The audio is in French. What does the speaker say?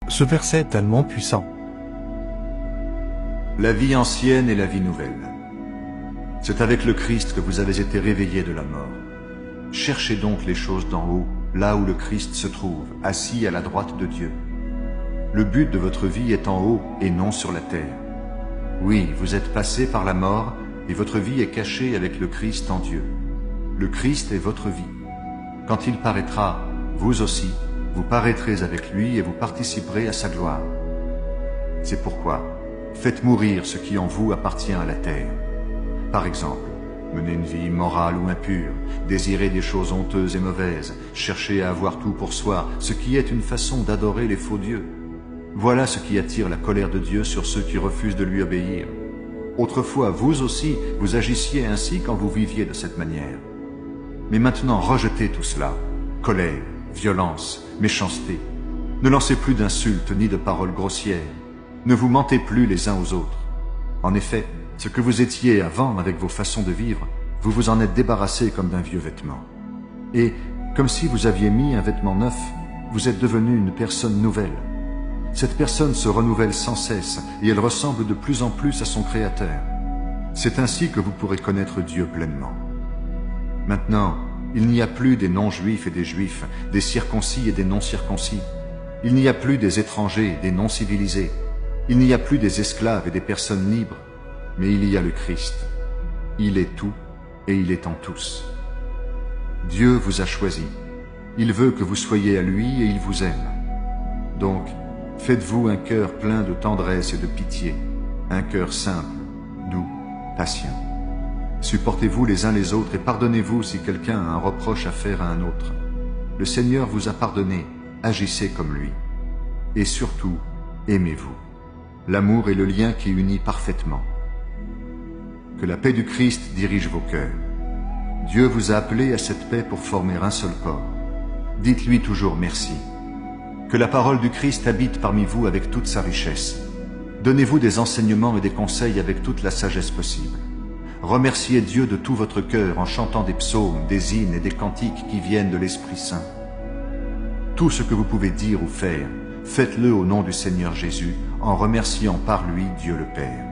Ce verset est tellement puissant. La vie ancienne et la vie nouvelle. C'est avec le Christ que vous avez été réveillés de la mort. Cherchez donc les choses d'en haut, là où le Christ se trouve, assis à la droite de Dieu. Le but de votre vie est en haut et non sur la terre. Oui, vous êtes passés par la mort et votre vie est cachée avec le Christ en Dieu. Le Christ est votre vie. Quand il paraîtra, vous aussi, vous paraîtrez avec lui et vous participerez à sa gloire. C'est pourquoi, faites mourir ce qui en vous appartient à la terre. Par exemple, menez une vie immorale ou impure, désirez des choses honteuses et mauvaises, cherchez à avoir tout pour soi, ce qui est une façon d'adorer les faux dieux. Voilà ce qui attire la colère de Dieu sur ceux qui refusent de lui obéir. Autrefois, vous aussi, vous agissiez ainsi quand vous viviez de cette manière. Mais maintenant, rejetez tout cela. Colère, violence, méchanceté. Ne lancez plus d'insultes ni de paroles grossières. Ne vous mentez plus les uns aux autres. En effet, ce que vous étiez avant avec vos façons de vivre, vous vous en êtes débarrassé comme d'un vieux vêtement. Et, comme si vous aviez mis un vêtement neuf, vous êtes devenu une personne nouvelle. Cette personne se renouvelle sans cesse et elle ressemble de plus en plus à son Créateur. C'est ainsi que vous pourrez connaître Dieu pleinement. Maintenant, il n'y a plus des non-juifs et des juifs, des circoncis et des non-circoncis. Il n'y a plus des étrangers et des non-civilisés. Il n'y a plus des esclaves et des personnes libres. Mais il y a le Christ. Il est tout et il est en tous. Dieu vous a choisi. Il veut que vous soyez à lui et il vous aime. Donc, faites-vous un cœur plein de tendresse et de pitié, un cœur simple, doux, patient. Supportez-vous les uns les autres et pardonnez-vous si quelqu'un a un reproche à faire à un autre. Le Seigneur vous a pardonné, agissez comme lui. Et surtout, aimez-vous. L'amour est le lien qui unit parfaitement. Que la paix du Christ dirige vos cœurs. Dieu vous a appelé à cette paix pour former un seul corps. Dites-lui toujours merci. Que la parole du Christ habite parmi vous avec toute sa richesse. Donnez-vous des enseignements et des conseils avec toute la sagesse possible. Remerciez Dieu de tout votre cœur en chantant des psaumes, des hymnes et des cantiques qui viennent de l'Esprit Saint. Tout ce que vous pouvez dire ou faire, faites-le au nom du Seigneur Jésus, en remerciant par lui Dieu le Père.